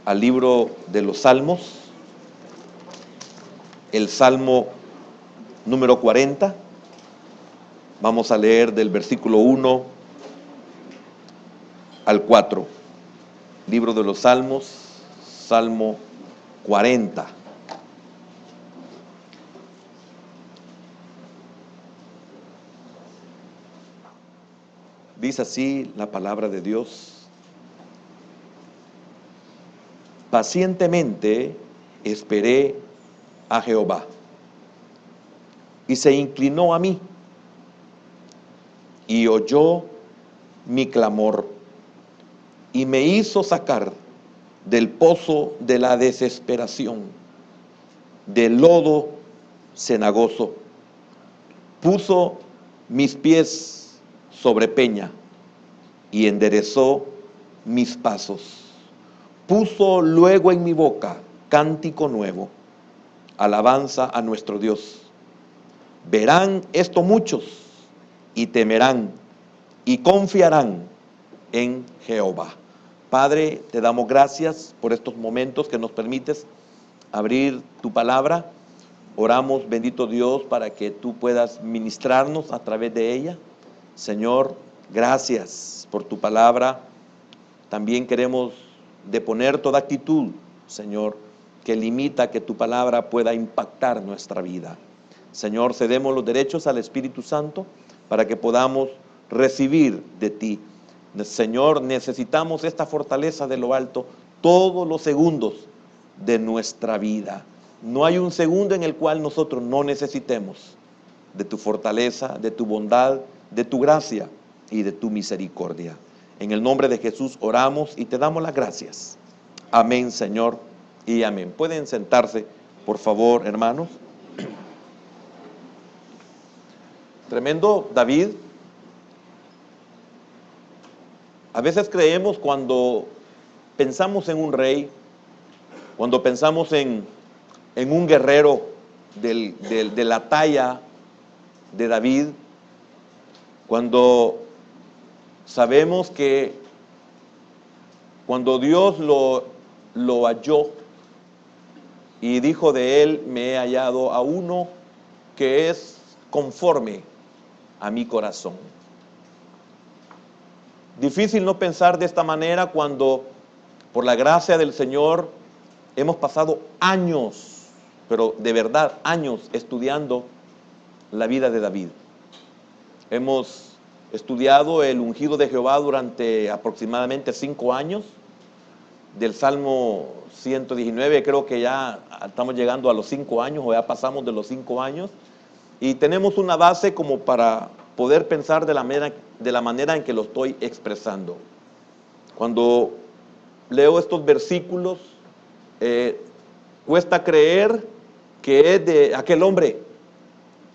al libro de los Salmos, el Salmo número 40. Vamos a leer del versículo 1 al 4. Libro de los Salmos, Salmo 40. Dice así la palabra de Dios: pacientemente esperé a Jehová, y se inclinó a mí, y oyó mi clamor, y me hizo sacar del pozo de la desesperación, del lodo cenagoso. Puso mis pies sobre peña, y enderezó mis pasos. Puso luego en mi boca cántico nuevo, alabanza a nuestro Dios. Verán esto muchos, y temerán, y confiarán en Jehová. Padre, te damos gracias por estos momentos que nos permites abrir tu palabra. Oramos, bendito Dios, para que tú puedas ministrarnos a través de ella. Señor, gracias por tu palabra. También queremos deponer toda actitud, Señor, que limita que tu palabra pueda impactar nuestra vida. Señor, cedemos los derechos al Espíritu Santo para que podamos recibir de ti. Señor, necesitamos esta fortaleza de lo alto todos los segundos de nuestra vida. No hay un segundo en el cual nosotros no necesitemos de tu fortaleza, de tu bondad, de tu gracia y de tu misericordia. En el nombre de Jesús oramos y te damos las gracias. Amén, Señor, y amén. Pueden sentarse, por favor, hermanos. Tremendo David. A veces creemos, cuando pensamos en un rey, cuando pensamos en un guerrero de la talla de David, cuando sabemos que cuando Dios lo halló y dijo de él: me he hallado a uno que es conforme a mi corazón. Difícil no pensar de esta manera cuando, por la gracia del Señor, hemos pasado años, pero de verdad años, estudiando la vida de David. Hemos estudiado el ungido de Jehová durante aproximadamente 5 años. Del Salmo 119, creo que ya estamos llegando a los 5 años, o ya pasamos de los 5 años. Y tenemos una base como para poder pensar de la manera en que lo estoy expresando. Cuando leo estos versículos, cuesta creer que es de aquel hombre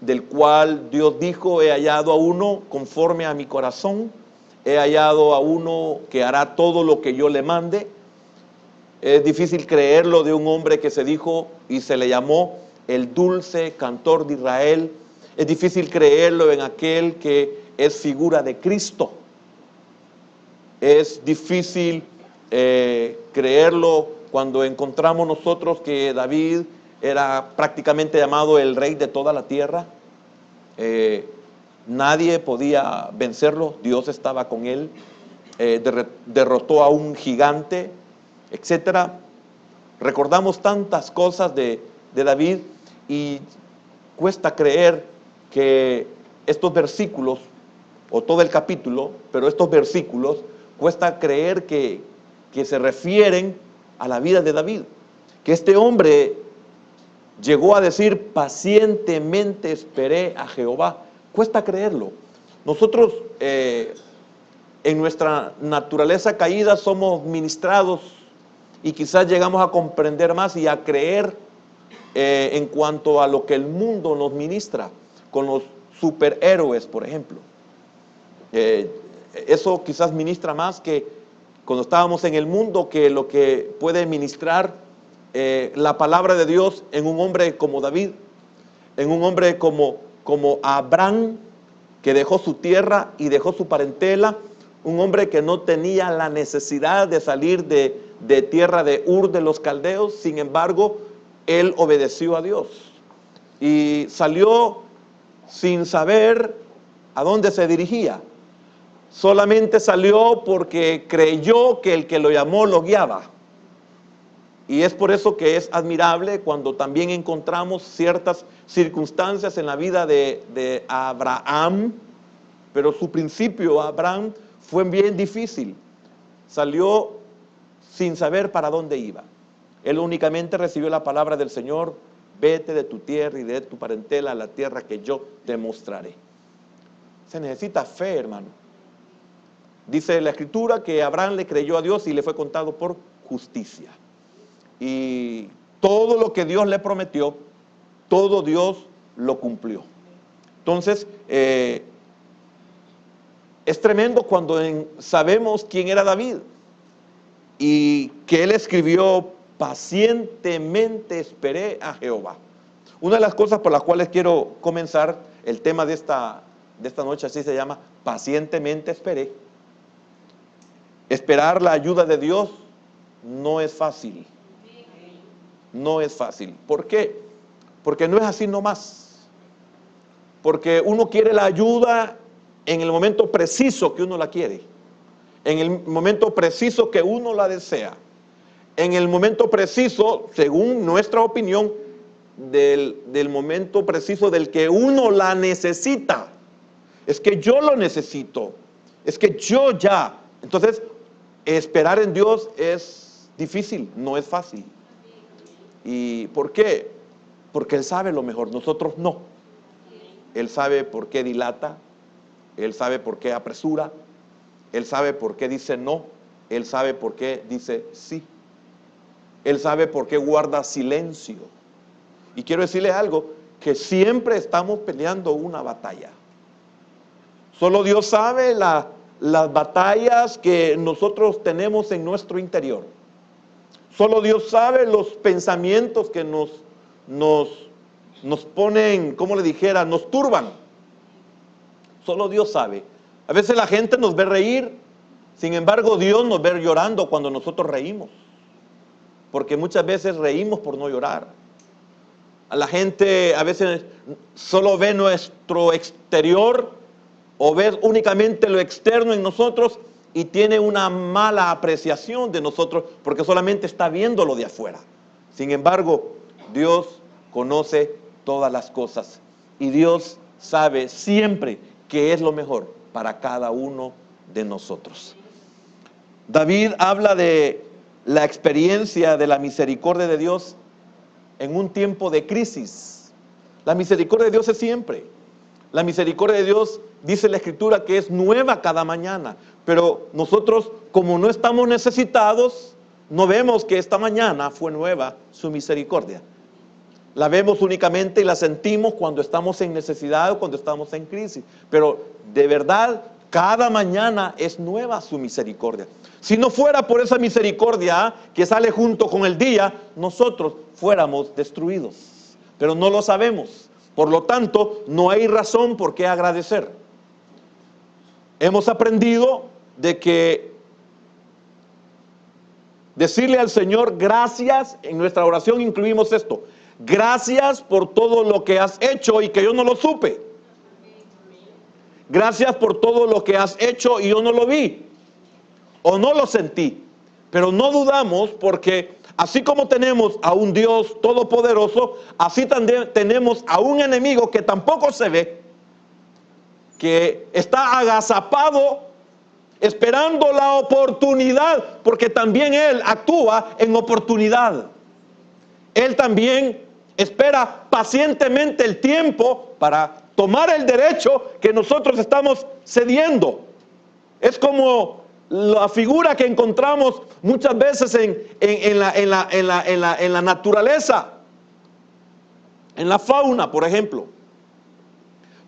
del cual Dios dijo: he hallado a uno conforme a mi corazón, he hallado a uno que hará todo lo que yo le mande. Es difícil creerlo de un hombre que se dijo y se le llamó el dulce cantor de Israel. Es difícil creerlo en aquel que es figura de Cristo. Es difícil creerlo cuando encontramos nosotros que David era prácticamente llamado el rey de toda la tierra. Nadie podía vencerlo, Dios estaba con él. Derrotó a un gigante, etcétera. Recordamos tantas cosas de David, y cuesta creer que estos versículos, o todo el capítulo, pero estos versículos, cuesta creer que se refieren a la vida de David. Que este hombre llegó a decir: pacientemente esperé a Jehová. Cuesta creerlo. Nosotros, en nuestra naturaleza caída, somos ministrados y quizás llegamos a comprender más y a creer en cuanto a lo que el mundo nos ministra, con los superhéroes, por ejemplo. Eso quizás ministra más que cuando estábamos en el mundo, que lo que puede ministrar la palabra de Dios en un hombre como David, en un hombre como Abraham, que dejó su tierra y dejó su parentela un hombre que no tenía la necesidad de salir de tierra de Ur de los Caldeos. Sin embargo, él obedeció a Dios y salió sin saber a dónde se dirigía. Solamente salió porque creyó que el que lo llamó lo guiaba. Y es por eso que es admirable cuando también encontramos ciertas circunstancias en la vida de Abraham, pero su principio, Abraham, fue bien difícil. Salió sin saber para dónde iba. Él únicamente recibió la palabra del Señor: vete de tu tierra y de tu parentela a la tierra que yo te mostraré. Se necesita fe, hermano. Dice la Escritura que Abraham le creyó a Dios y le fue contado por justicia. Y todo lo que Dios le prometió, todo Dios lo cumplió. Entonces, es tremendo cuando sabemos quién era David y que él escribió: pacientemente esperé a Jehová. Una de las cosas por las cuales quiero comenzar el tema de esta noche, así se llama: pacientemente esperé. Esperar la ayuda de Dios no es fácil. No es fácil. ¿Por qué? Porque no es así nomás. Porque uno quiere la ayuda en el momento preciso que uno la quiere, en el momento preciso que uno la desea, en el momento preciso, según nuestra opinión, del momento preciso del que uno la necesita. Es que yo lo necesito, es que yo ya. Entonces, esperar en Dios es difícil, no es fácil. ¿Y por qué? Porque Él sabe lo mejor, nosotros no. Él sabe por qué dilata, Él sabe por qué apresura, Él sabe por qué dice no, Él sabe por qué dice sí, Él sabe por qué guarda silencio. Y quiero decirle algo, que siempre estamos peleando una batalla. Solo Dios sabe las batallas que nosotros tenemos en nuestro interior. Solo Dios sabe los pensamientos que nos ponen, como le dijera, nos turban. Solo Dios sabe. A veces la gente nos ve reír, sin embargo Dios nos ve llorando cuando nosotros reímos. Porque muchas veces reímos por no llorar. A la gente a veces solo ve nuestro exterior o ve únicamente lo externo en nosotros y tiene una mala apreciación de nosotros porque solamente está viendo lo de afuera. Sin embargo, Dios conoce todas las cosas y Dios sabe siempre qué es lo mejor para cada uno de nosotros. David habla de la experiencia de la misericordia de Dios en un tiempo de crisis. La misericordia de Dios es siempre. La misericordia de Dios, dice la Escritura, que es nueva cada mañana. Pero nosotros, como no estamos necesitados, no vemos que esta mañana fue nueva su misericordia. La vemos únicamente y la sentimos cuando estamos en necesidad o cuando estamos en crisis. Pero de verdad, cada mañana es nueva su misericordia. Si no fuera por esa misericordia que sale junto con el día, nosotros fuéramos destruidos. Pero no lo sabemos. Por lo tanto, no hay razón por qué agradecer. Hemos aprendido de que decirle al Señor gracias, en nuestra oración incluimos esto: gracias por todo lo que has hecho y que yo no lo supe. Gracias por todo lo que has hecho y yo no lo vi o no lo sentí. Pero no dudamos, porque así como tenemos a un Dios todopoderoso, así también tenemos a un enemigo que tampoco se ve, que está agazapado esperando la oportunidad, porque también él actúa en oportunidad. Él también espera pacientemente el tiempo para tomar el derecho que nosotros estamos cediendo. Es como la figura que encontramos muchas veces en la naturaleza, en la fauna, por ejemplo.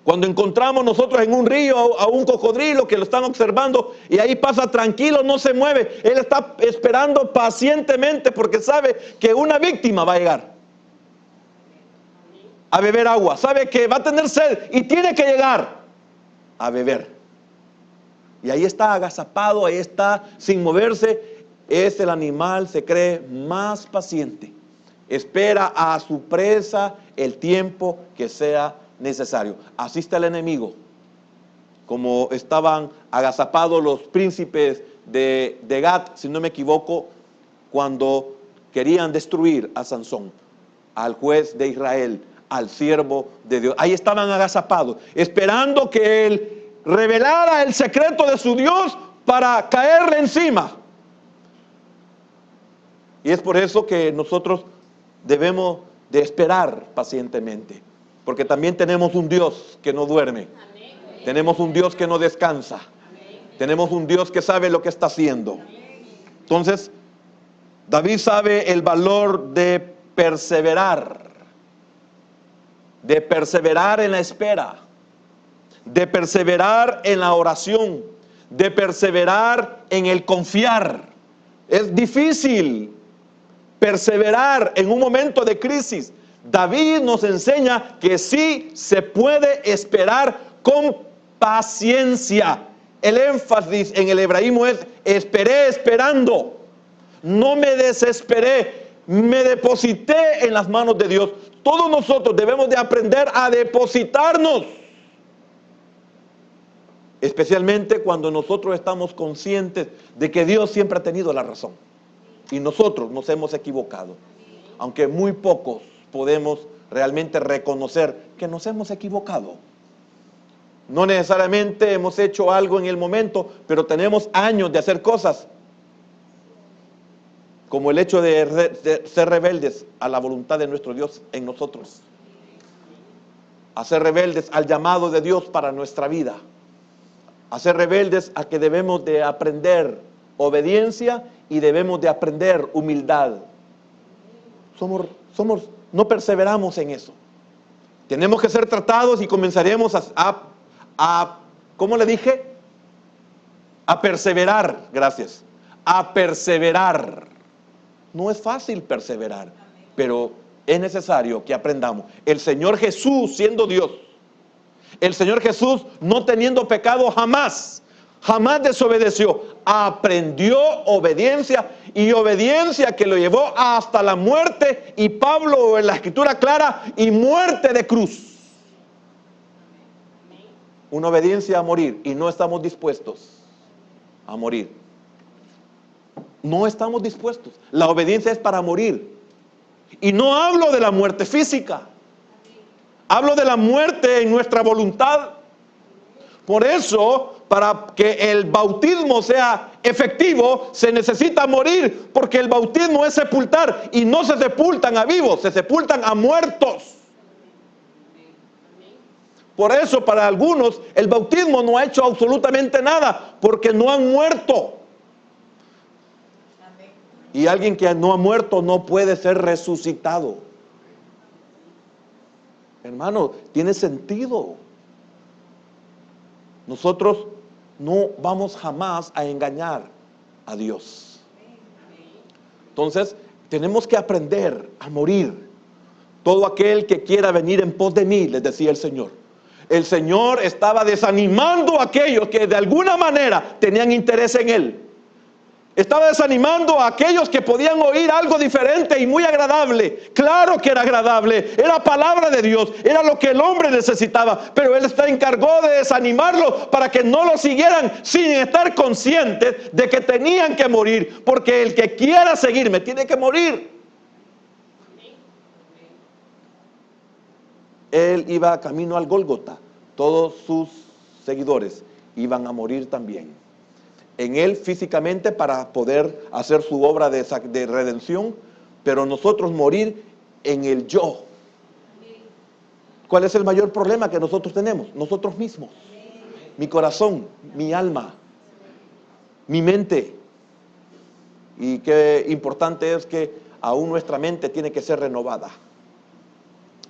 Cuando encontramos nosotros en un río a un cocodrilo que lo están observando y ahí pasa tranquilo, no se mueve. Él está esperando pacientemente porque sabe que una víctima va a llegar a beber agua. Sabe que va a tener sed y tiene que llegar a beber. Y ahí está agazapado, ahí está sin moverse. Es el animal, se cree más paciente. Espera a su presa el tiempo que sea necesario. Así está el enemigo. Como estaban agazapados los príncipes de Gat, si no me equivoco, cuando querían destruir a Sansón, al juez de Israel, al siervo de Dios. Ahí estaban agazapados, esperando que él revelara el secreto de su Dios para caerle encima. Y es por eso que nosotros debemos de esperar pacientemente, porque también tenemos un Dios que no duerme. Tenemos un Dios que no descansa. Tenemos un Dios que sabe lo que está haciendo. Entonces, David sabe el valor de perseverar en la espera, de perseverar en la oración, de perseverar en el confiar. Es difícil perseverar en un momento de crisis. David nos enseña que sí se puede esperar con paciencia. El énfasis en el hebraísmo es: esperé esperando. No me desesperé, me deposité en las manos de Dios. Todos nosotros debemos de aprender a depositarnos, especialmente cuando nosotros estamos conscientes de que Dios siempre ha tenido la razón y nosotros nos hemos equivocado, aunque muy pocos podemos realmente reconocer que nos hemos equivocado. No necesariamente hemos hecho algo en el momento, pero tenemos años de hacer cosas, como el hecho de ser rebeldes a la voluntad de nuestro Dios en nosotros, a ser rebeldes al llamado de Dios para nuestra vida, a ser rebeldes a que debemos de aprender obediencia y debemos de aprender humildad. No perseveramos en eso. Tenemos que ser tratados y comenzaremos a ¿cómo le dije? A perseverar, gracias. A perseverar. No es fácil perseverar, pero es necesario que aprendamos. El Señor Jesús, siendo Dios, el Señor Jesús, no teniendo pecado jamás desobedeció. Aprendió obediencia, y obediencia que lo llevó hasta la muerte, y Pablo en la escritura clara, y muerte de cruz. Una obediencia a morir, y no estamos dispuestos a morir. No estamos dispuestos. La obediencia es para morir. Y no hablo de la muerte física. Hablo de la muerte en nuestra voluntad. Por eso, para que el bautismo sea efectivo, se necesita morir, porque el bautismo es sepultar, y no se sepultan a vivos, se sepultan a muertos. Por eso, para algunos, el bautismo no ha hecho absolutamente nada, porque no han muerto. Y alguien que no ha muerto no puede ser resucitado. Hermano, tiene sentido. Nosotros no vamos jamás a engañar a Dios. Entonces, tenemos que aprender a morir. Todo aquel que quiera venir en pos de mí, les decía el Señor. El Señor estaba desanimando a aquellos que de alguna manera tenían interés en Él. Estaba desanimando a aquellos que podían oír algo diferente y muy agradable. Claro que era agradable, era palabra de Dios, era lo que el hombre necesitaba, pero Él se encargó de desanimarlo para que no lo siguieran sin estar conscientes de que tenían que morir, porque el que quiera seguirme tiene que morir. Él iba camino al Gólgota, todos sus seguidores iban a morir también. En Él físicamente para poder hacer su obra de redención, pero nosotros morir en el yo. ¿Cuál es el mayor problema que nosotros tenemos? Nosotros mismos. Mi corazón, mi alma, mi mente. Y qué importante es que aún nuestra mente tiene que ser renovada.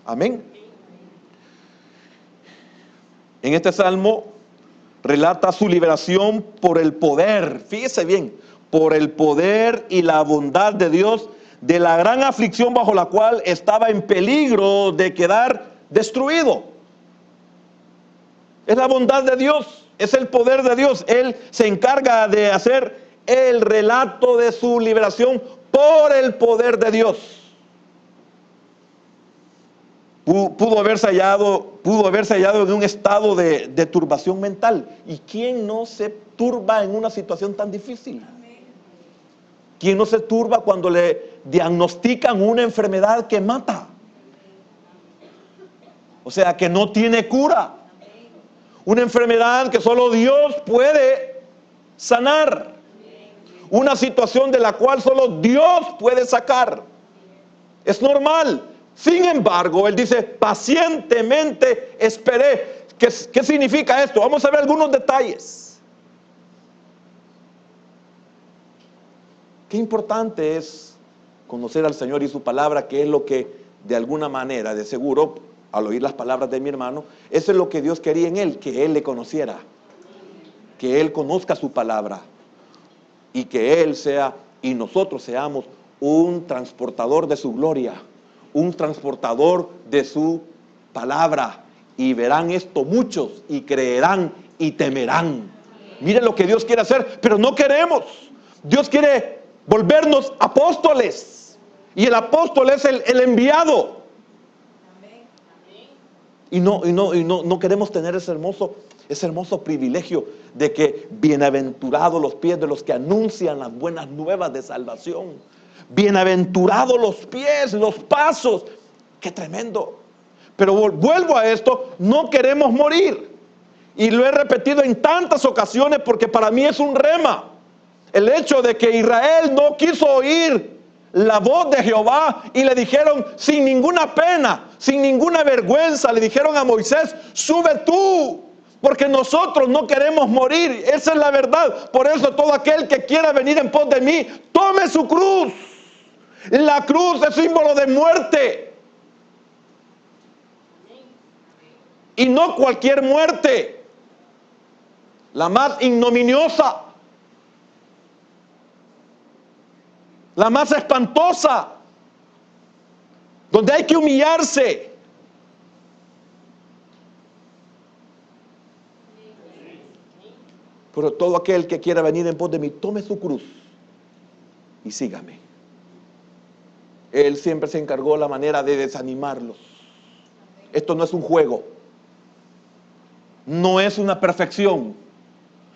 Amén. En este salmo relata su liberación por el poder, fíjese bien, por el poder y la bondad de Dios, de la gran aflicción bajo la cual estaba en peligro de quedar destruido. Es la bondad de Dios. Es el poder de Dios. Él se encarga de hacer el relato de su liberación por el poder de Dios. Pudo haberse hallado en un estado de turbación mental. ¿Y quién no se turba en una situación tan difícil? ¿Quién no se turba cuando le diagnostican una enfermedad que mata? O sea, que no tiene cura. Una enfermedad que solo Dios puede sanar. Una situación de la cual solo Dios puede sacar. Es normal. Sin embargo, él dice, pacientemente esperé. ¿Qué significa esto? Vamos a ver algunos detalles. Qué importante es conocer al Señor y su palabra, que es lo que de alguna manera, de seguro, al oír las palabras de mi hermano, eso es lo que Dios quería en él, que él le conociera, que él conozca su palabra y que él sea y nosotros seamos un transportador de su gloria, un transportador de su palabra, y verán esto muchos y creerán y temerán. Miren lo que Dios quiere hacer, pero no queremos. Dios quiere volvernos apóstoles, y el apóstol es el enviado. Y no queremos tener ese hermoso privilegio de que bienaventurados los pies de los que anuncian las buenas nuevas de salvación. Bienaventurados los pies, los pasos. ¡Qué tremendo! Pero vuelvo a esto, no queremos morir. Y lo he repetido en tantas ocasiones porque para mí es un rema. El hecho de que Israel no quiso oír la voz de Jehová y le dijeron sin ninguna pena, sin ninguna vergüenza, le dijeron a Moisés, sube tú, porque nosotros no queremos morir. Esa es la verdad. Por eso todo aquel que quiera venir en pos de mí, tome su cruz. La cruz es símbolo de muerte. Y no cualquier muerte, la más ignominiosa, la más espantosa, donde hay que humillarse. Pero todo aquel que quiera venir en pos de mí, tome su cruz y sígame. Él siempre se encargó la manera de desanimarlos. Esto no es un juego, no es una perfección.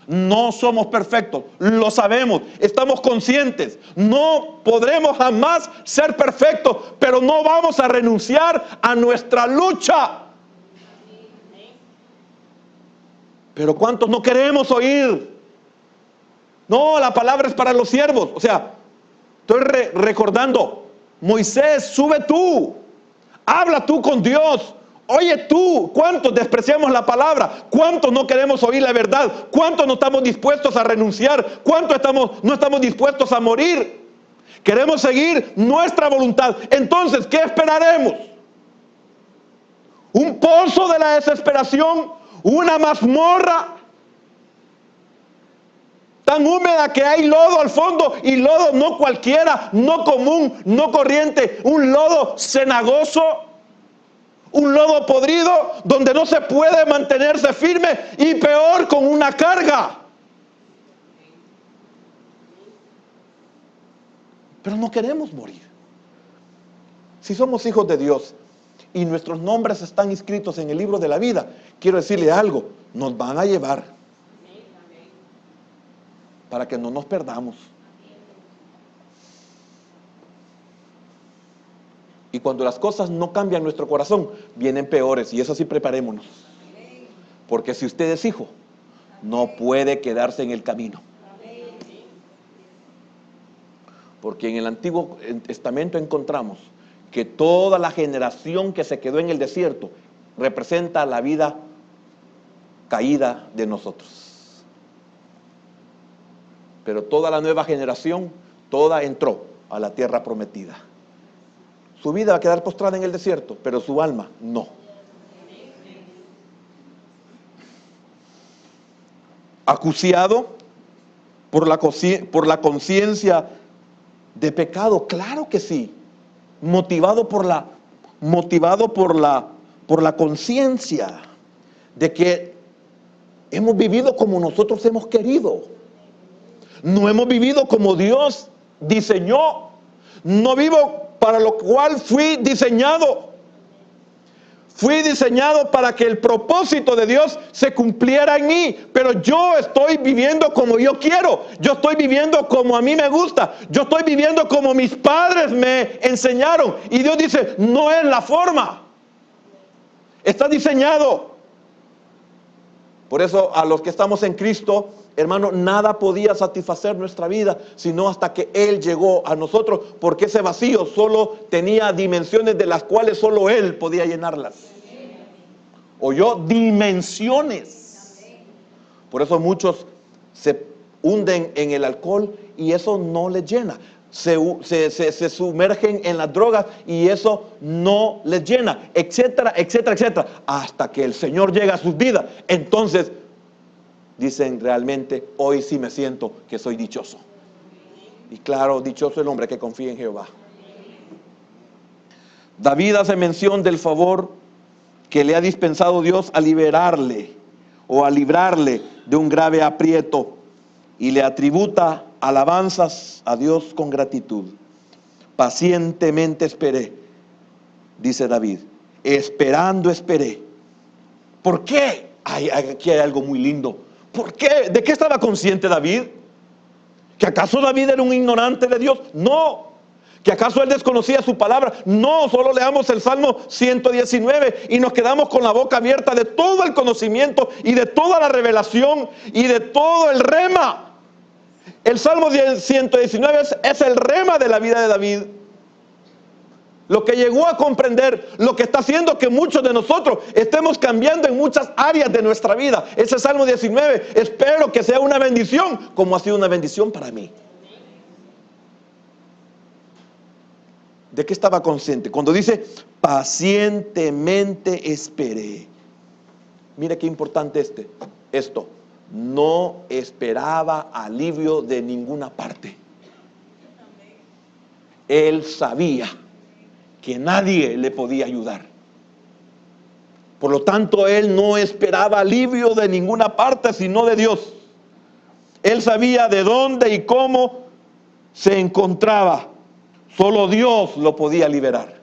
No somos perfectos, lo sabemos, estamos conscientes. No podremos jamás ser perfectos, pero no vamos a renunciar a nuestra lucha. Pero ¿cuántos no queremos oír? No, la palabra es para los siervos. O sea, estoy recordando, Moisés, sube tú, habla tú con Dios. Oye tú, ¿cuántos despreciamos la palabra? ¿Cuántos no queremos oír la verdad? ¿Cuántos no estamos dispuestos a renunciar? ¿Cuántos no estamos dispuestos a morir? Queremos seguir nuestra voluntad. Entonces, ¿qué esperaremos? ¿Un pozo de la desesperación? ¿Una mazmorra tan húmeda que hay lodo al fondo? Y lodo no cualquiera, no común, no corriente, un lodo cenagoso. Un lodo podrido donde no se puede mantenerse firme, y peor, con una carga. Pero no queremos morir. Si somos hijos de Dios y nuestros nombres están inscritos en el libro de la vida, quiero decirle algo, nos van a llevar para que no nos perdamos. Y cuando las cosas no cambian nuestro corazón, vienen peores. Y eso sí, preparémonos. Porque si usted es hijo, no puede quedarse en el camino. Porque en el Antiguo Testamento encontramos que toda la generación que se quedó en el desierto representa la vida caída de nosotros. Pero toda la nueva generación, toda entró a la tierra prometida. Su vida va a quedar postrada en el desierto, pero su alma no. Acuciado por la conciencia de pecado, claro que sí. Motivado por la conciencia de que hemos vivido como nosotros hemos querido. No hemos vivido como Dios diseñó. No vivo para lo cual fui diseñado. Fui diseñado para que el propósito de Dios se cumpliera en mí, pero yo estoy viviendo como yo quiero. Yo estoy viviendo como a mí me gusta. Yo estoy viviendo como mis padres me enseñaron. Y Dios dice, no es la forma. Está diseñado. Por eso a los que estamos en Cristo, hermano, nada podía satisfacer nuestra vida, sino hasta que Él llegó a nosotros, porque ese vacío solo tenía dimensiones de las cuales solo Él podía llenarlas. Oyó, dimensiones. Por eso muchos se hunden en el alcohol y eso no les llena. Se sumergen en las drogas y eso no les llena, etcétera, etcétera, etcétera, hasta que el Señor llega a sus vidas. Entonces dicen realmente, hoy sí me siento que soy dichoso. Y claro, dichoso el hombre que confía en Jehová. David hace mención del favor que le ha dispensado Dios a liberarle o a librarle de un grave aprieto, y le atributa alabanzas a Dios con gratitud. Pacientemente esperé, dice David, esperando esperé. ¿Por qué? Aquí hay algo muy lindo. ¿Por qué? ¿De qué estaba consciente David? ¿Que acaso David era un ignorante de Dios? No. ¿Que acaso él desconocía su palabra? No, solo leamos el Salmo 119 y nos quedamos con la boca abierta de todo el conocimiento y de toda la revelación y de todo el rema. El Salmo 119 es el rema de la vida de David. Lo que llegó a comprender, lo que está haciendo que muchos de nosotros estemos cambiando en muchas áreas de nuestra vida. Ese Salmo 19, espero que sea una bendición, como ha sido una bendición para mí. ¿De qué estaba consciente? Cuando dice, pacientemente esperé. Mire qué importante esto. No esperaba alivio de ninguna parte. Él sabía que nadie le podía ayudar. Por lo tanto, él no esperaba alivio de ninguna parte, sino de Dios. Él sabía de dónde y cómo se encontraba. Solo Dios lo podía liberar.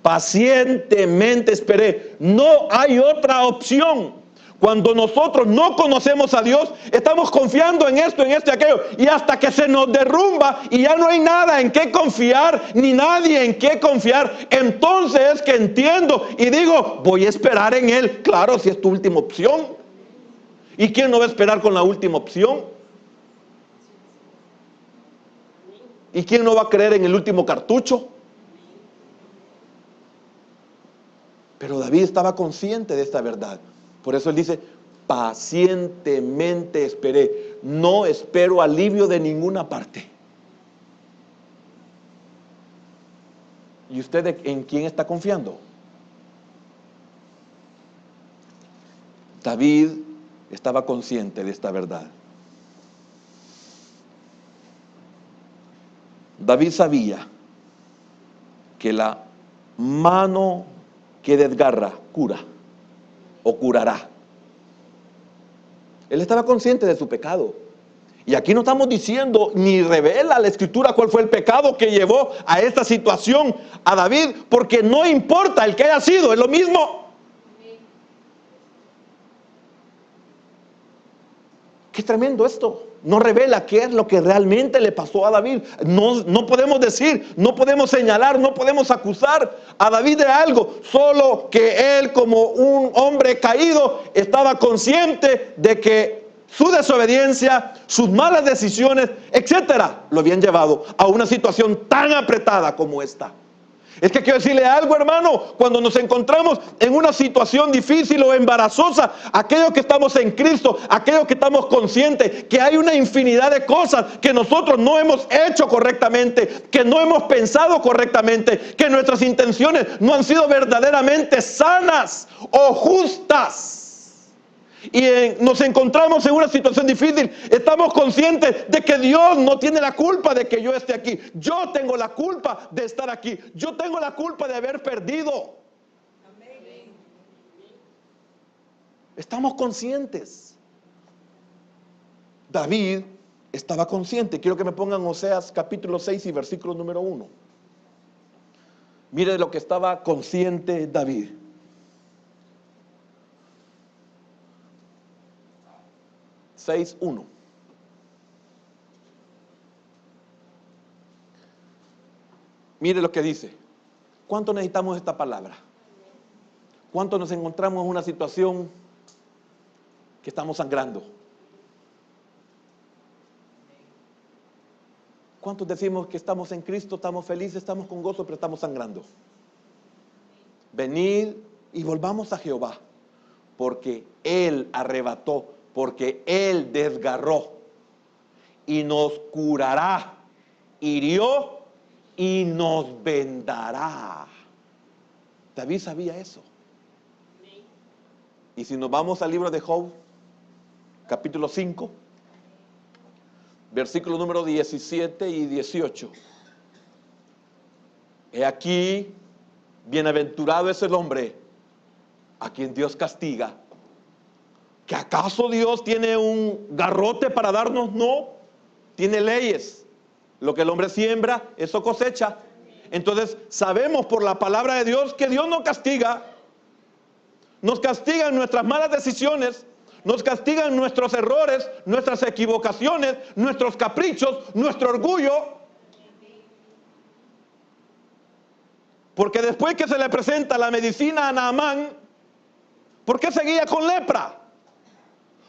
Pacientemente esperé. No hay otra opción. Cuando nosotros no conocemos a Dios, estamos confiando en esto, en esto y aquello. Y hasta que se nos derrumba y ya no hay nada en qué confiar, ni nadie en qué confiar, entonces es que entiendo y digo, voy a esperar en Él. Claro, si es tu última opción. ¿Y quién no va a esperar con la última opción? ¿Y quién no va a creer en el último cartucho? Pero David estaba consciente de esta verdad. Por eso él dice, pacientemente esperé. No espero alivio de ninguna parte. ¿Y usted en quién está confiando? David estaba consciente de esta verdad. David sabía que la mano que desgarra cura o curará. Él estaba consciente de su pecado. Y aquí no estamos diciendo ni revela la Escritura cuál fue el pecado que llevó a esta situación a David, porque no importa el que haya sido, es lo mismo. Qué tremendo esto. No revela qué es lo que realmente le pasó a David. No podemos decir, no podemos señalar, no podemos acusar a David de algo. Solo que él, como un hombre caído, estaba consciente de que su desobediencia, sus malas decisiones, etcétera, lo habían llevado a una situación tan apretada como esta. Es que quiero decirle algo, hermano, cuando nos encontramos en una situación difícil o embarazosa, aquellos que estamos en Cristo, aquellos que estamos conscientes que hay una infinidad de cosas que nosotros no hemos hecho correctamente, que no hemos pensado correctamente, que nuestras intenciones no han sido verdaderamente sanas o justas. Y nos encontramos en una situación difícil, estamos conscientes de que Dios no tiene la culpa de que yo esté aquí. Yo tengo la culpa de estar aquí. Yo tengo la culpa de haber perdido. Estamos conscientes. David estaba consciente. Quiero que me pongan Oseas capítulo 6 y versículo número 1. Mire lo que estaba consciente David. Seis, 1. Mire lo que dice. ¿Cuánto necesitamos esta palabra? ¿Cuánto nos encontramos en una situación que estamos sangrando? ¿Cuántos decimos que estamos en Cristo, estamos felices, estamos con gozo, pero estamos sangrando? Venid y volvamos a Jehová, porque Él arrebató, porque Él desgarró y nos curará, hirió y nos vendará. David sabía eso. Y si nos vamos al libro de Job, capítulo 5, versículo número 17 y 18. He aquí, bienaventurado es el hombre a quien Dios castiga. ¿Que acaso Dios tiene un garrote para darnos? No, tiene leyes. Lo que el hombre siembra, eso cosecha. Entonces sabemos por la palabra de Dios que Dios no castiga. Nos castigan nuestras malas decisiones, nos castigan nuestros errores, nuestras equivocaciones, nuestros caprichos, nuestro orgullo. Porque después que se le presenta la medicina a Naamán, ¿por qué seguía con lepra?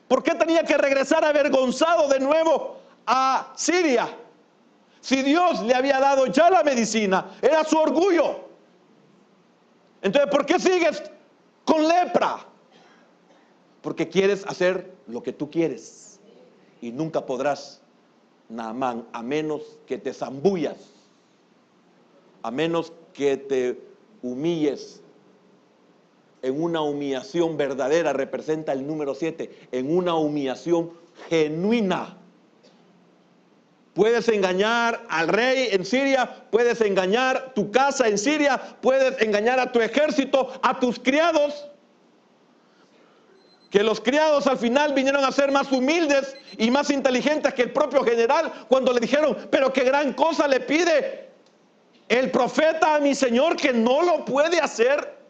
¿Por qué tenía que regresar avergonzado de nuevo a Siria? Si Dios le había dado ya la medicina, era su orgullo. Entonces, ¿por qué sigues con lepra? Porque quieres hacer lo que tú quieres y nunca podrás, Naamán, a menos que te zambullas, a menos que te humilles. En una humillación verdadera, representa el número 7, en una humillación genuina. Puedes engañar al rey en Siria, puedes engañar tu casa en Siria, puedes engañar a tu ejército, a tus criados. Que los criados al final vinieron a ser más humildes y más inteligentes que el propio general cuando le dijeron, pero qué gran cosa le pide el profeta a mi señor que no lo puede hacer.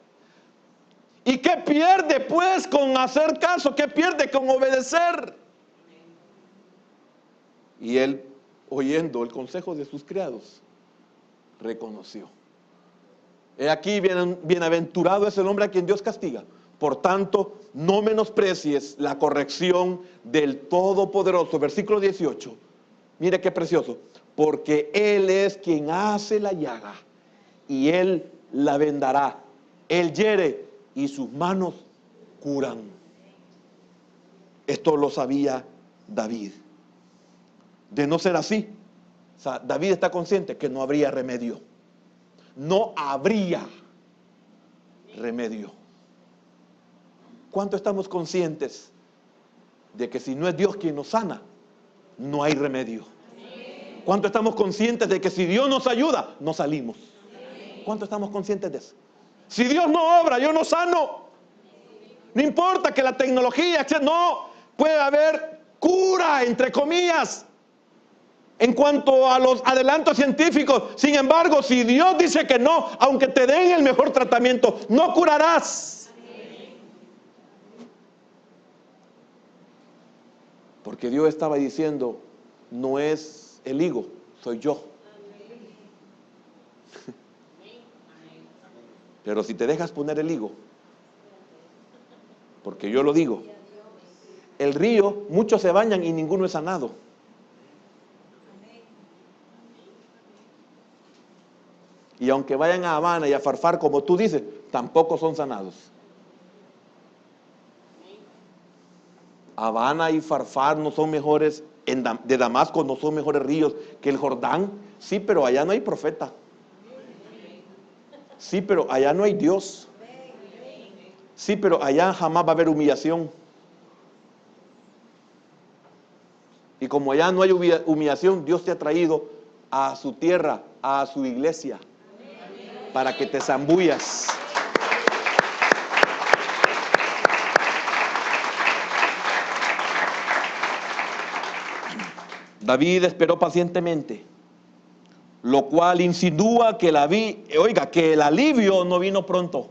¿Y qué pierde pues con hacer caso? ¿Qué pierde con obedecer? Y él, oyendo el consejo de sus criados, reconoció. He aquí, bienaventurado es el hombre a quien Dios castiga. Por tanto, no menosprecies la corrección del Todopoderoso. Versículo 18. Mire qué precioso. Porque Él es quien hace la llaga y Él la vendará. Él hiere y sus manos curan. Esto lo sabía David. De no ser así, o sea, David está consciente que no habría remedio. No habría remedio. ¿Cuánto estamos conscientes de que si no es Dios quien nos sana, no hay remedio? ¿Cuánto estamos conscientes de que si Dios nos ayuda, no salimos? ¿Cuánto estamos conscientes de eso? Si Dios no obra, yo no sano. No importa que la tecnología, no puede haber cura, entre comillas, en cuanto a los adelantos científicos. Sin embargo, si Dios dice que no, aunque te den el mejor tratamiento, no curarás. Porque Dios estaba diciendo, no es el higo, soy yo. Pero si te dejas poner el higo, porque yo lo digo, el río, muchos se bañan y ninguno es sanado. Y aunque vayan a Habana y a Farfar, como tú dices, tampoco son sanados. Habana y Farfar no son mejores, de Damasco no son mejores ríos que el Jordán. Sí, pero allá no hay profeta. Sí, pero allá no hay Dios. Sí, pero allá jamás va a haber humillación. Y como allá no hay humillación, Dios te ha traído a su tierra, a su iglesia, para que te zambullas. David esperó pacientemente, lo cual insinúa que que el alivio no vino pronto.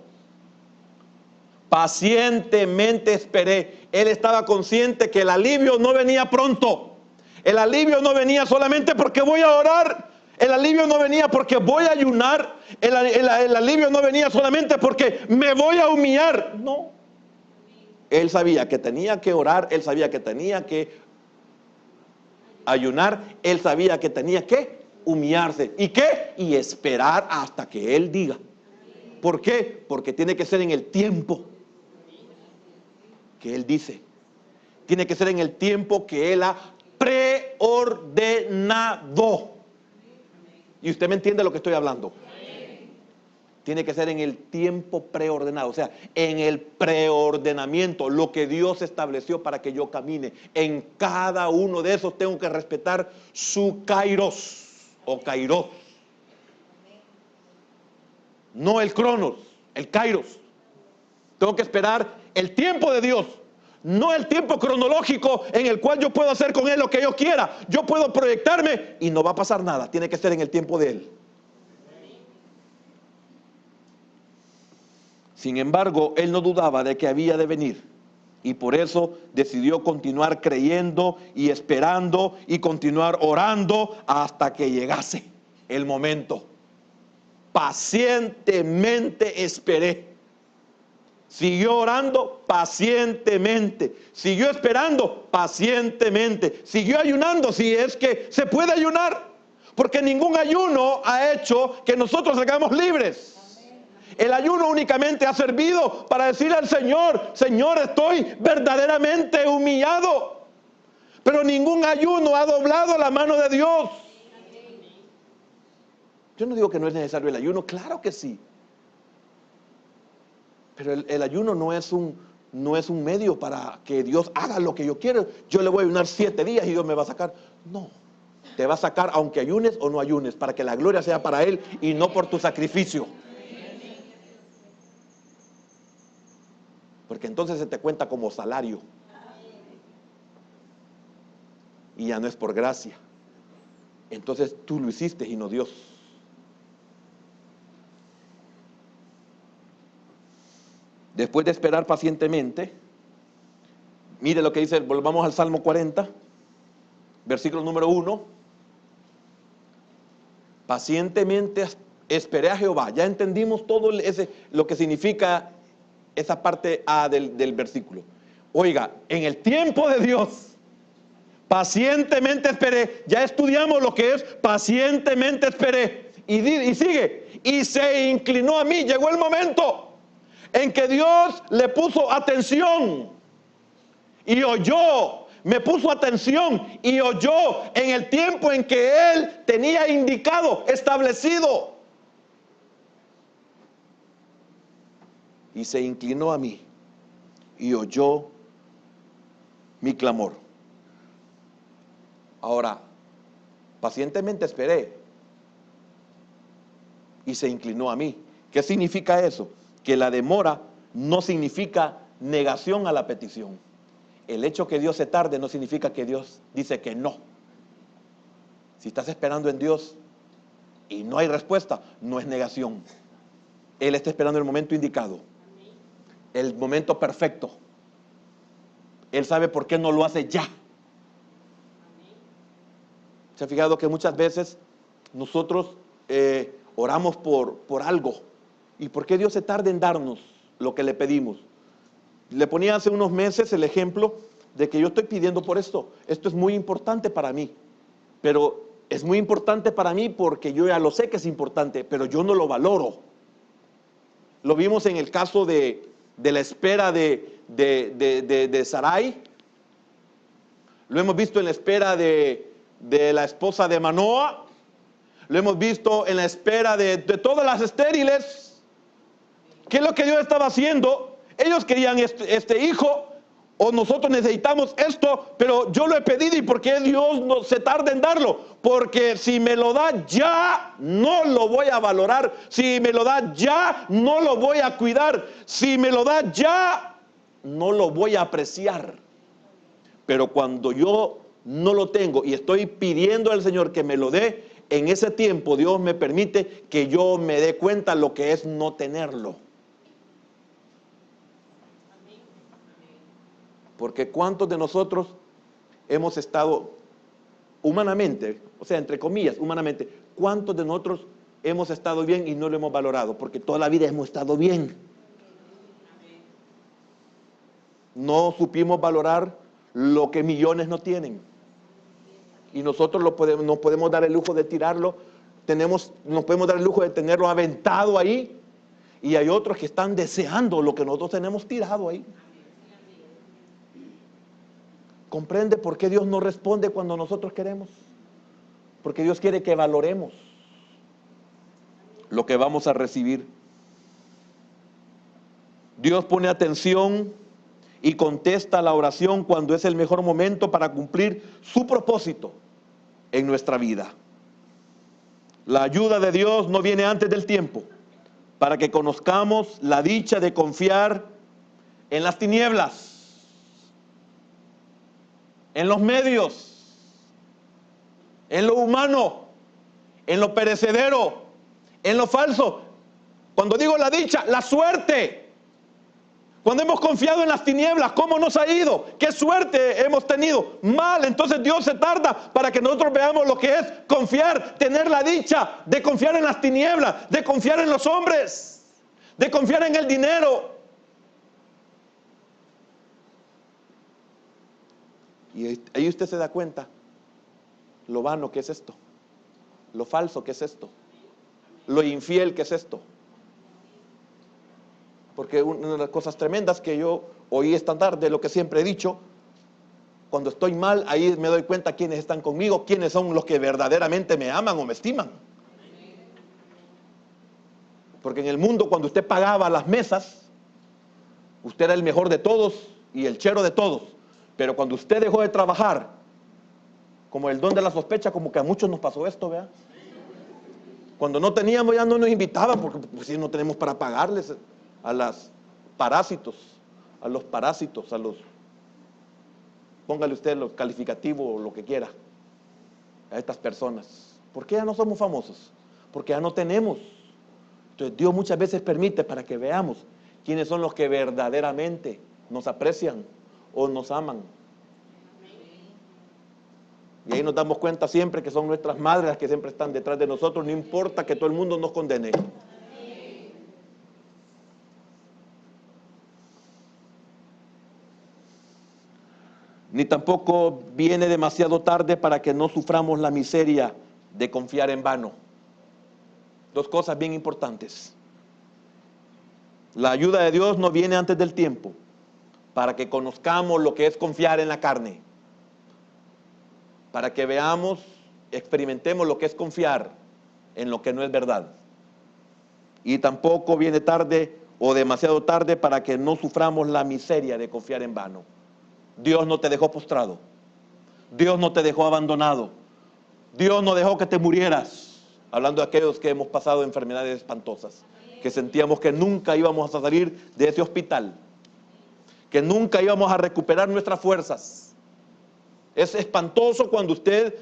Pacientemente esperé. Él estaba consciente que el alivio no venía pronto. El alivio no venía solamente porque voy a orar. El alivio no venía porque voy a ayunar. El alivio no venía solamente porque me voy a humillar. No. Él sabía que tenía que orar. Él sabía que tenía que ayunar. Él sabía que tenía que humillarse. ¿Y qué? Y esperar hasta que Él diga. ¿Por qué? Porque tiene que ser en el tiempo que Él dice. Tiene que ser en el tiempo que Él ha preordenado. Y usted me entiende lo que estoy hablando. Tiene que ser en el tiempo preordenado, o sea, en el preordenamiento, lo que Dios estableció para que yo camine. En cada uno de esos tengo que respetar su kairos o kairos. No el cronos, el kairos. Tengo que esperar el tiempo de Dios, no el tiempo cronológico en el cual yo puedo hacer con Él lo que yo quiera. Yo puedo proyectarme y no va a pasar nada. Tiene que ser en el tiempo de Él. Sin embargo, él no dudaba de que había de venir y por eso decidió continuar creyendo y esperando y continuar orando hasta que llegase el momento. Pacientemente esperé. Siguió orando pacientemente. Siguió esperando pacientemente. Siguió ayunando si es que se puede ayunar. Porque ningún ayuno ha hecho que nosotros salgamos libres. El ayuno únicamente ha servido para decirle al Señor: Señor, estoy verdaderamente humillado. Pero ningún ayuno ha doblado la mano de Dios. Yo no digo que no es necesario el ayuno, claro que sí. Pero el ayuno no es un medio para que Dios haga lo que yo quiero. Yo le voy a ayunar 7 días y Dios me va a sacar. No, te va a sacar aunque ayunes o no ayunes, para que la gloria sea para Él y no por tu sacrificio. Porque entonces se te cuenta como salario. Y ya no es por gracia. Entonces tú lo hiciste y no Dios. Después de esperar pacientemente, mire lo que dice, volvamos al Salmo 40, versículo número 1. Pacientemente esperé a Jehová. Ya entendimos todo lo que significa esa parte A del versículo. Oiga, en el tiempo de Dios, pacientemente esperé. Ya estudiamos lo que es pacientemente esperé. Y sigue, y se inclinó a mí. Llegó el momento en que Dios le puso atención y oyó. Me puso atención y oyó en el tiempo en que Él tenía indicado, establecido. Y se inclinó a mí y oyó mi clamor. Ahora, pacientemente esperé y se inclinó a mí. ¿Qué significa eso? Que la demora no significa negación a la petición. El hecho que Dios se tarde no significa que Dios dice que no. Si estás esperando en Dios y no hay respuesta, no es negación. Él está esperando el momento indicado, el momento perfecto. Él sabe por qué no lo hace ya. ¿Se ha fijado que muchas veces nosotros oramos por algo? ¿Y por qué Dios se tarda en darnos lo que le pedimos? Le ponía hace unos meses el ejemplo de que yo estoy pidiendo por esto. Esto es muy importante para mí. Pero es muy importante para mí porque yo ya lo sé que es importante, pero yo no lo valoro. Lo vimos en el caso de la espera de Sarai. Lo hemos visto en la espera de la esposa de Manoa. Lo hemos visto en la espera de todas las estériles. ¿Qué es lo que Dios estaba haciendo? Ellos querían este hijo, o nosotros necesitamos esto, pero yo lo he pedido. ¿Y por qué Dios no se tarda en darlo? Porque si me lo da ya, no lo voy a valorar. Si me lo da ya, no lo voy a cuidar. Si me lo da ya, no lo voy a apreciar. Pero cuando yo no lo tengo y estoy pidiendo al Señor que me lo dé, en ese tiempo Dios me permite que yo me dé cuenta lo que es no tenerlo. Porque ¿cuántos de nosotros hemos estado humanamente, o sea, entre comillas, humanamente, cuántos de nosotros hemos estado bien y no lo hemos valorado? Porque toda la vida hemos estado bien. No supimos valorar lo que millones no tienen. Y nosotros nos podemos dar el lujo de tirarlo, nos podemos dar el lujo de tenerlo aventado ahí. Y hay otros que están deseando lo que nosotros tenemos tirado ahí. ¿Comprende por qué Dios no responde cuando nosotros queremos? Porque Dios quiere que valoremos lo que vamos a recibir. Dios pone atención y contesta la oración cuando es el mejor momento para cumplir su propósito en nuestra vida. La ayuda de Dios no viene antes del tiempo, para que conozcamos la dicha de confiar en las tinieblas, en los medios, en lo humano, en lo perecedero, en lo falso. Cuando digo la dicha, la suerte. Cuando hemos confiado en las tinieblas, ¿cómo nos ha ido? ¿Qué suerte hemos tenido? Mal. Entonces Dios se tarda para que nosotros veamos lo que es confiar, tener la dicha de confiar en las tinieblas, de confiar en los hombres, de confiar en el dinero. Y ahí usted se da cuenta lo vano que es esto, lo falso que es esto, lo infiel que es esto. Porque una de las cosas tremendas que yo oí esta tarde, lo que siempre he dicho, cuando estoy mal, ahí me doy cuenta quiénes están conmigo, quiénes son los que verdaderamente me aman o me estiman. Porque en el mundo, cuando usted pagaba las mesas, usted era el mejor de todos y el chero de todos. Pero cuando usted dejó de trabajar, como el don de la sospecha, como que a muchos nos pasó esto, ¿vea? Cuando no teníamos, ya no nos invitaban, porque pues, si no tenemos para pagarles a los parásitos, póngale usted los calificativos o lo que quiera, a estas personas. ¿Por qué ya no somos famosos? Porque ya no tenemos. Entonces Dios muchas veces permite para que veamos quiénes son los que verdaderamente nos aprecian o nos aman. Y ahí nos damos cuenta siempre que son nuestras madres las que siempre están detrás de nosotros, no importa que todo el mundo nos condene. Ni tampoco viene demasiado tarde para que no suframos la miseria de confiar en vano. Dos cosas bien importantes. La ayuda de Dios no viene antes del tiempo, para que conozcamos lo que es confiar en la carne, para que veamos, experimentemos lo que es confiar en lo que no es verdad. Y tampoco viene tarde o demasiado tarde para que no suframos la miseria de confiar en vano. Dios no te dejó postrado, Dios no te dejó abandonado, Dios no dejó que te murieras. Hablando de aquellos que hemos pasado enfermedades espantosas, que sentíamos que nunca íbamos a salir de ese hospital, que nunca íbamos a recuperar nuestras fuerzas. Es espantoso cuando usted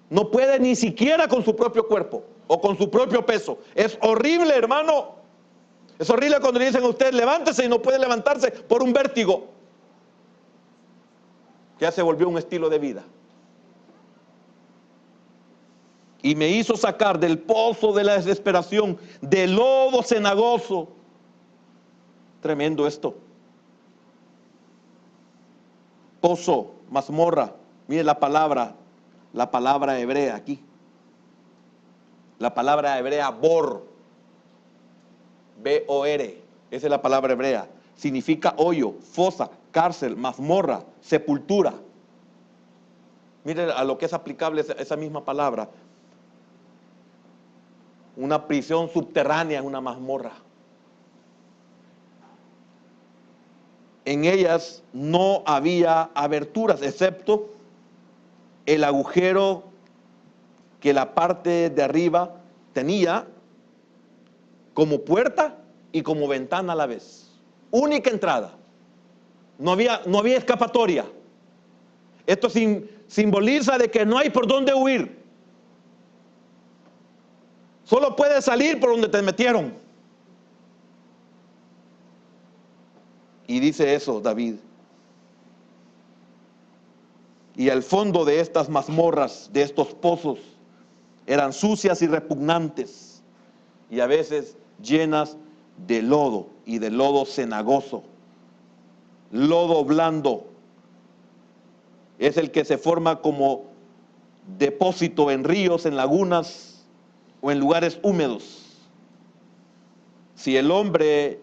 no puede ni siquiera con su propio cuerpo o con su propio peso. Es horrible, hermano. Es horrible cuando le dicen a usted levántese y no puede levantarse por un vértigo. Ya se volvió un estilo de vida. Y me hizo sacar del pozo de la desesperación, del lodo cenagoso. Tremendo esto. Pozo, mazmorra. Mire la palabra hebrea aquí. La palabra hebrea bor. B-O-R. Esa es la palabra hebrea. Significa hoyo, fosa, cárcel, mazmorra, sepultura. Mire a lo que es aplicable esa misma palabra. Una prisión subterránea es una mazmorra. En ellas no había aberturas, excepto el agujero que la parte de arriba tenía como puerta y como ventana a la vez. Única entrada. No había escapatoria. Esto simboliza de que no hay por dónde huir. Solo puedes salir por donde te metieron. Y dice eso David. Y al fondo de estas mazmorras, de estos pozos, eran sucias y repugnantes, y a veces llenas de lodo, y de lodo cenagoso. Lodo blando es el que se forma como depósito en ríos, en lagunas o en lugares húmedos. Si el hombre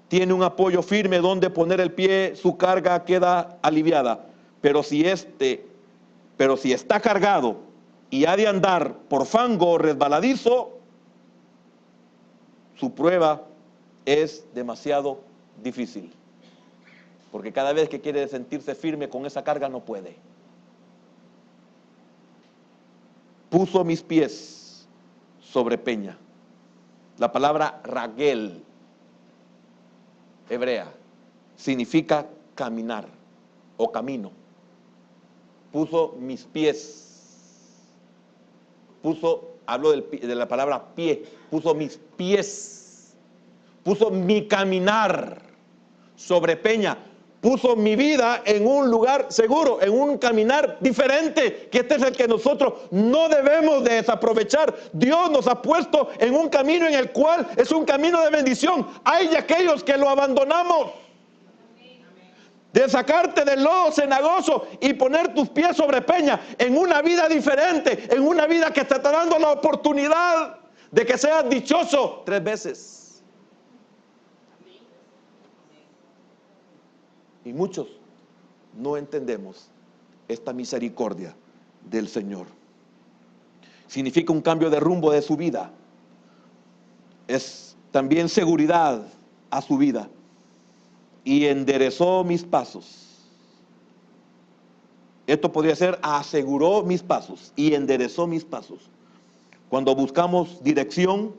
tiene un apoyo firme donde poner el pie, su carga queda aliviada. Pero si está cargado y ha de andar por fango resbaladizo, su prueba es demasiado difícil. Porque cada vez que quiere sentirse firme con esa carga no puede. Puso mis pies sobre peña. La palabra ragel, hebrea, significa caminar o camino. Puso mis pies. Hablo de la palabra pie. Puso mis pies. Puso mi caminar sobre peña. Puso mi vida en un lugar seguro, en un caminar diferente, que este es el que nosotros no debemos de desaprovechar. Dios nos ha puesto en un camino en el cual es un camino de bendición. Hay de aquellos que lo abandonamos. De sacarte del lodo cenagoso y poner tus pies sobre peña en una vida diferente, en una vida que te está dando la oportunidad de que seas dichoso 3 veces. Y muchos no entendemos esta misericordia del Señor. Significa un cambio de rumbo de su vida. Es también seguridad a su vida. Y enderezó mis pasos. Esto podría ser aseguró mis pasos y enderezó mis pasos. Cuando buscamos dirección,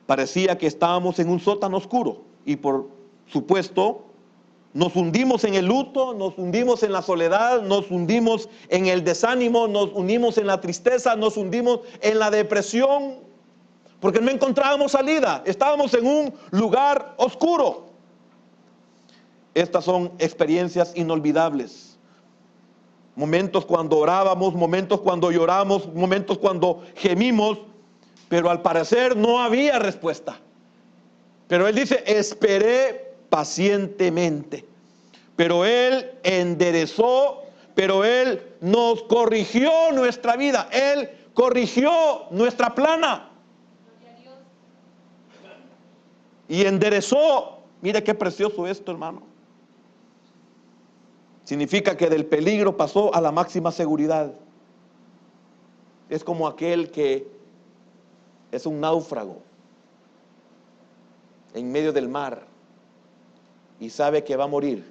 parecía que estábamos en un sótano oscuro. Y por supuesto, nos hundimos en el luto, nos hundimos en la soledad, nos hundimos en el desánimo, nos hundimos en la tristeza, nos hundimos en la depresión, porque no encontrábamos salida, estábamos en un lugar oscuro. Estas son experiencias inolvidables. Momentos cuando orábamos, momentos cuando lloramos, momentos cuando gemimos, pero al parecer no había respuesta. Pero Él dice, esperé pacientemente, pero Él enderezó, pero Él nos corrigió nuestra vida, Él corrigió nuestra plana y enderezó. Mire qué precioso esto, hermano. Significa que del peligro pasó a la máxima seguridad. Es como aquel que es un náufrago en medio del mar y sabe que va a morir,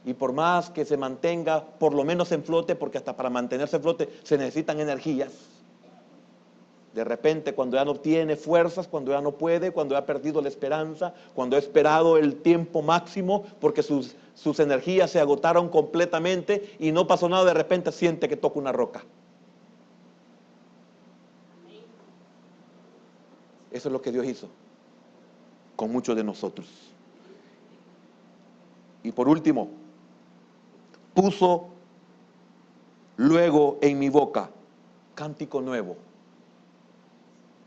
y por más que se mantenga por lo menos en flote, porque hasta para mantenerse en flote se necesitan energías, de repente cuando ya no tiene fuerzas, cuando ya no puede, cuando ya ha perdido la esperanza, cuando ha esperado el tiempo máximo porque sus energías se agotaron completamente y no pasó nada, de repente siente que toca una roca. Eso es lo que Dios hizo con muchos de nosotros. Y por último, puso luego en mi boca cántico nuevo.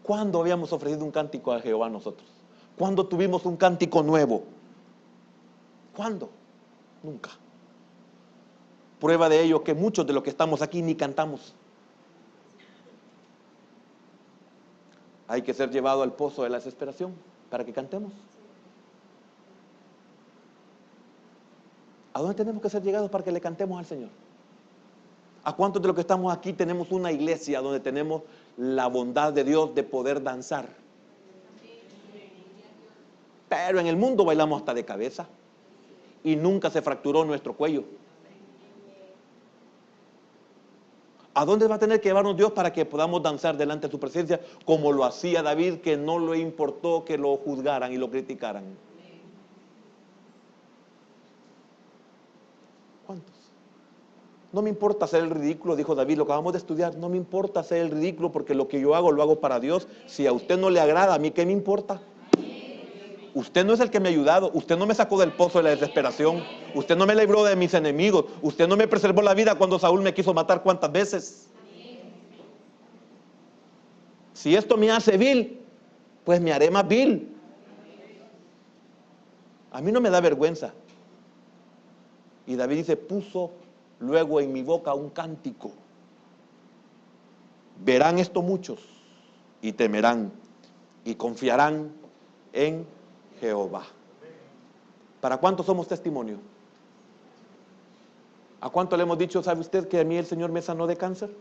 ¿Cuándo habíamos ofrecido un cántico a Jehová nosotros? ¿Cuándo tuvimos un cántico nuevo? ¿Cuándo? Nunca. Prueba de ello que muchos de los que estamos aquí ni cantamos. Hay que ser llevado al pozo de la desesperación para que cantemos. ¿A dónde tenemos que ser llegados para que le cantemos al Señor? ¿A cuántos de los que estamos aquí tenemos una iglesia donde tenemos la bondad de Dios de poder danzar? Pero en el mundo bailamos hasta de cabeza y nunca se fracturó nuestro cuello. ¿A dónde va a tener que llevarnos Dios para que podamos danzar delante de su presencia como lo hacía David, que no le importó que lo juzgaran y lo criticaran? ¿Cuántos? No me importa hacer el ridículo, dijo David, lo acabamos de estudiar. No me importa hacer el ridículo porque lo que yo hago lo hago para Dios. Si a usted no le agrada, ¿a mí qué me importa? Usted no es el que me ha ayudado. Usted no me sacó del pozo de la desesperación. Usted no me libró de mis enemigos. Usted no me preservó la vida cuando Saúl me quiso matar cuántas veces. Si esto me hace vil, pues me haré más vil. A mí no me da vergüenza. Y David dice, puso luego en mi boca un cántico. Verán esto muchos y temerán y confiarán en Jehová. ¿Para cuántos somos testimonio? ¿A cuánto le hemos dicho, sabe usted que a mí el Señor me sanó de cáncer?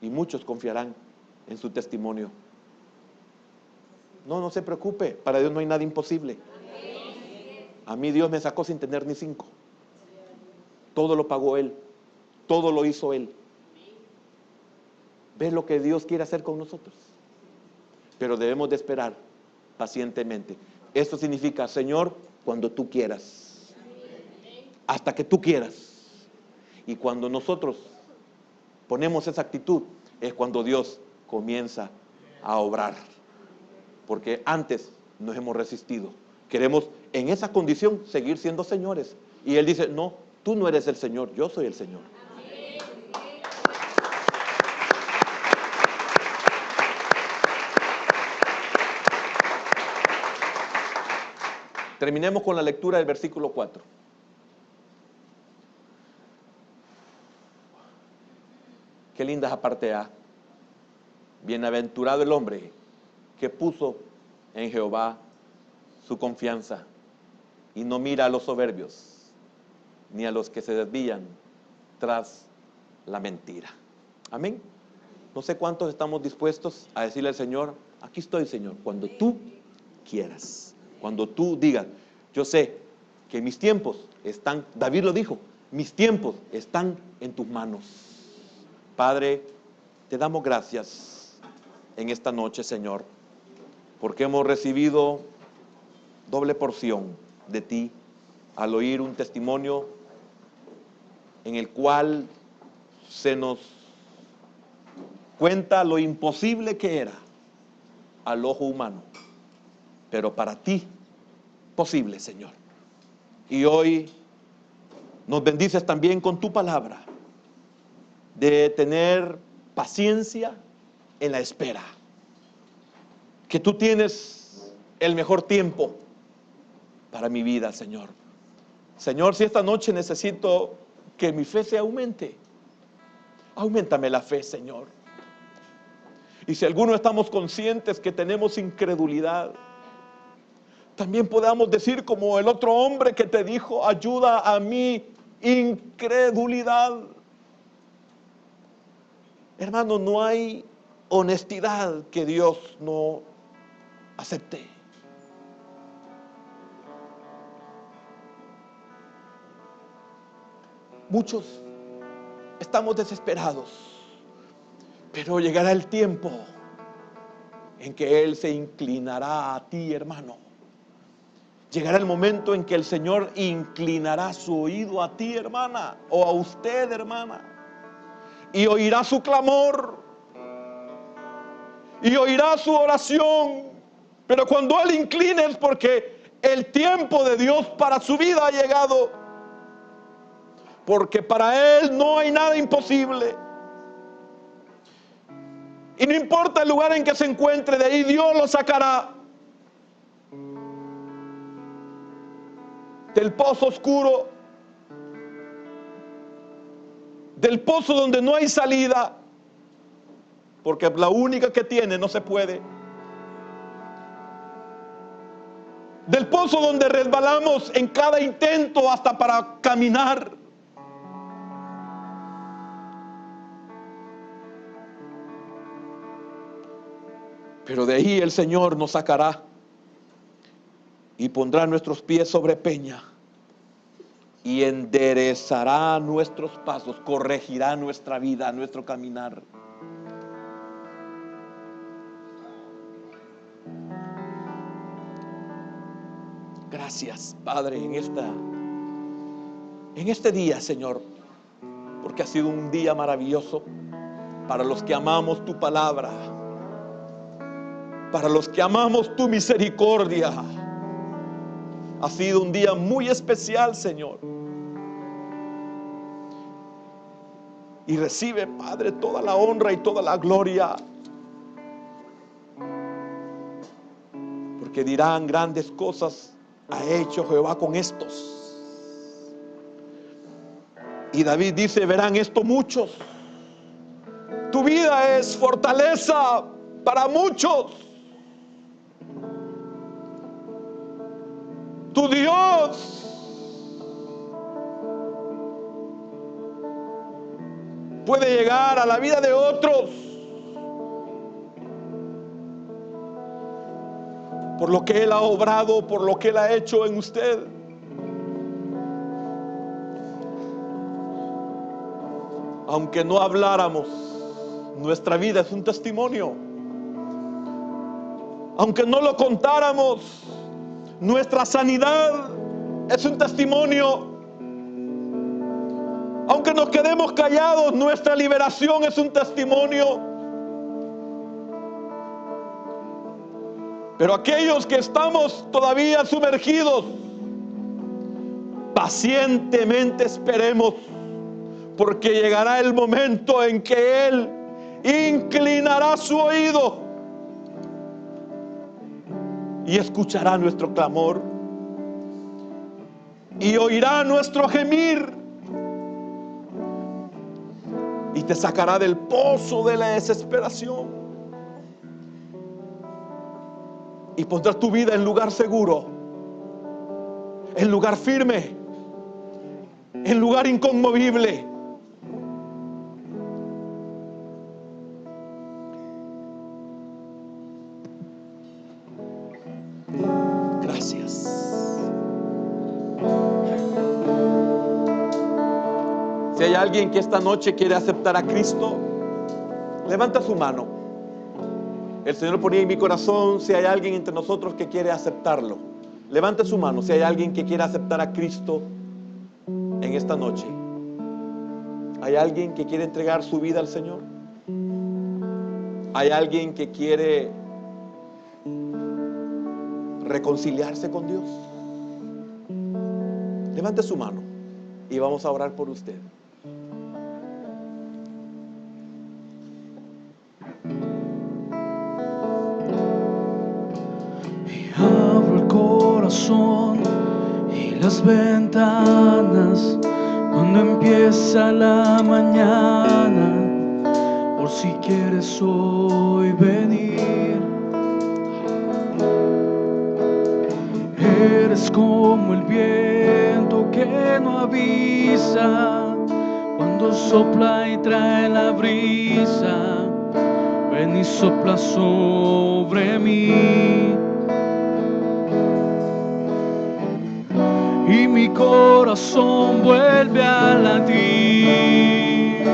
Y muchos confiarán en su testimonio. No se preocupe, para Dios no hay nada imposible. A mí Dios me sacó sin tener ni 5. Todo lo pagó Él, todo lo hizo Él. ¿Ves lo que Dios quiere hacer con nosotros? Pero debemos de esperar pacientemente. Esto significa, Señor, cuando tú quieras, hasta que tú quieras. Y cuando nosotros ponemos esa actitud, es cuando Dios comienza a obrar. Porque antes nos hemos resistido. Queremos en esa condición seguir siendo señores. Y Él dice, no, tú no eres el Señor, yo soy el Señor. Terminemos con la lectura del versículo 4. Qué linda esa parte A. Bienaventurado el hombre que puso en Jehová su confianza y no mira a los soberbios ni a los que se desvían tras la mentira. Amén. No sé cuántos estamos dispuestos a decirle al Señor, aquí estoy, Señor, cuando tú quieras, cuando tú digas. Yo sé que mis tiempos están, David lo dijo, mis tiempos están en tus manos. Padre, te damos gracias en esta noche, Señor, porque hemos recibido doble porción de ti al oír un testimonio en el cual se nos cuenta lo imposible que era al ojo humano, pero para ti posible, Señor. Y hoy nos bendices también con tu palabra de tener paciencia en la espera, que tú tienes el mejor tiempo para mi vida, Señor. Señor, si esta noche necesito que mi fe se aumente, auméntame la fe, Señor. Y si algunos estamos conscientes que tenemos incredulidad, también podamos decir como el otro hombre que te dijo, ayuda a mi incredulidad. Hermano, no hay honestidad que Dios no acepte. Muchos estamos desesperados, pero llegará el tiempo en que Él se inclinará a ti, hermano. Llegará el momento en que el Señor inclinará su oído a ti, hermana, o a usted, hermana, y oirá su clamor, y oirá su oración. Pero cuando Él incline es porque el tiempo de Dios para su vida ha llegado, porque para Él no hay nada imposible. Y no importa el lugar en que se encuentre, de ahí Dios lo sacará. Del pozo oscuro, del pozo donde no hay salida, porque la única que tiene no se puede. Del pozo donde resbalamos en cada intento hasta para caminar. Pero de ahí el Señor nos sacará y pondrá nuestros pies sobre peña y enderezará nuestros pasos, corregirá nuestra vida, nuestro caminar. Gracias, Padre, en esta en este día, Señor, porque ha sido un día maravilloso para los que amamos tu palabra, para los que amamos tu misericordia. Ha sido un día muy especial, Señor. Y recibe, Padre, toda la honra y toda la gloria, porque dirán: grandes cosas ha hecho Jehová con estos. Y David dice: verán esto muchos. Tu vida es fortaleza para muchos. Tu Dios puede llegar a la vida de otros por lo que Él ha obrado, por lo que Él ha hecho en usted. Aunque no habláramos, nuestra vida es un testimonio. Aunque no lo contáramos, nuestra sanidad es un testimonio. Aunque nos quedemos callados, nuestra liberación es un testimonio. Pero aquellos que estamos todavía sumergidos, pacientemente esperemos, porque llegará el momento en que Él inclinará su oído y escuchará nuestro clamor y oirá nuestro gemir y te sacará del pozo de la desesperación y pondrá tu vida en lugar seguro, en lugar firme, en lugar inconmovible. Si hay alguien que esta noche quiere aceptar a Cristo, levanta su mano. El Señor ponía en mi corazón: si hay alguien entre nosotros que quiere aceptarlo, levante su mano. Si hay alguien que quiere aceptar a Cristo en esta noche, ¿hay alguien que quiere entregar su vida al Señor? ¿Hay alguien que quiere reconciliarse con Dios? Levante su mano y vamos a orar por usted. Y las ventanas cuando empieza la mañana, por si quieres hoy venir. Eres como el viento que no avisa, cuando sopla y trae la brisa. Ven y sopla sobre mí. Y mi corazón vuelve a latir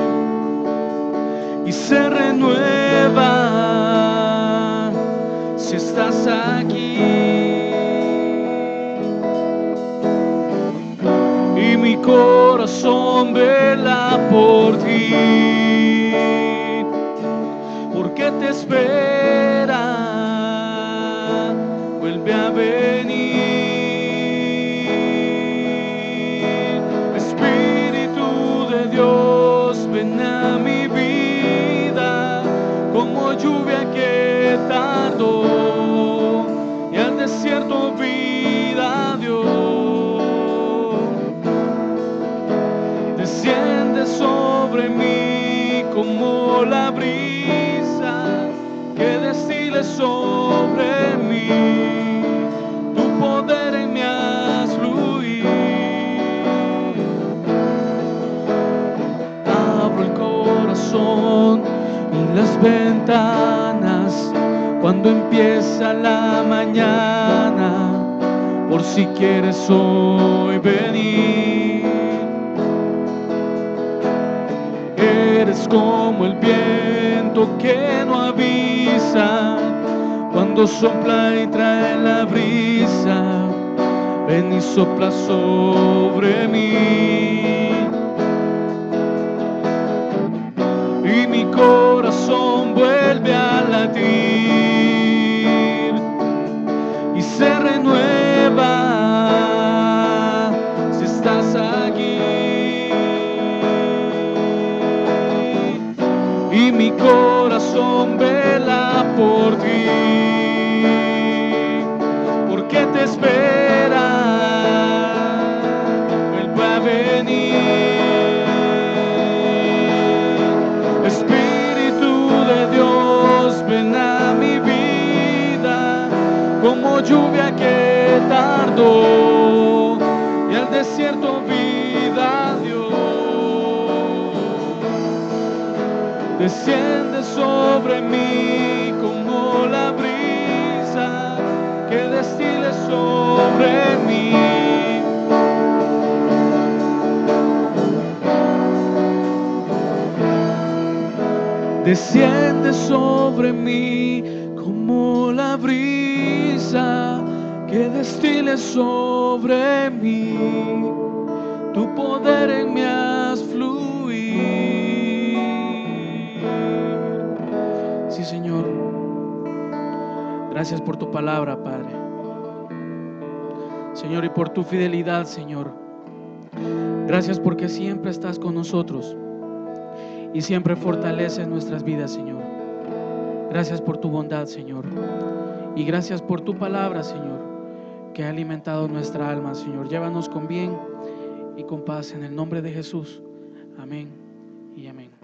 y se renueva si estás aquí. Y mi corazón vela por ti, porque te espera, vuelve a venir. Dios, ven a mi vida como lluvia que tardó y al desierto vida dio. Desciende sobre mí como la brisa que destile sobre mí. Tu poder en mí haz fluir. Y las ventanas cuando empieza la mañana, por si quieres hoy venir. Eres como el viento que no avisa, cuando sopla y trae la brisa. ven y sopla sobre mí. Y mi corazón vuelve a latir y se renueva si estás aquí. Y mi corazón vela por ti, porque te espera, vuelve a venir. Espíritu de Dios, ven a mi vida, como lluvia que tardó y al desierto vida dio. Desciende sobre mí como la brisa que destile sobre mí. Desciende sobre mí como la brisa que destile sobre mí. Tu poder en mí haz fluir. Sí, Señor. Gracias por tu palabra, Padre. Señor, y por tu fidelidad, Señor. Gracias porque siempre estás con nosotros y siempre fortaleces nuestras vidas, Señor. Gracias por tu bondad, Señor. Y gracias por tu palabra, Señor, que ha alimentado nuestra alma, Señor. Llévanos con bien y con paz en el nombre de Jesús. Amén y amén.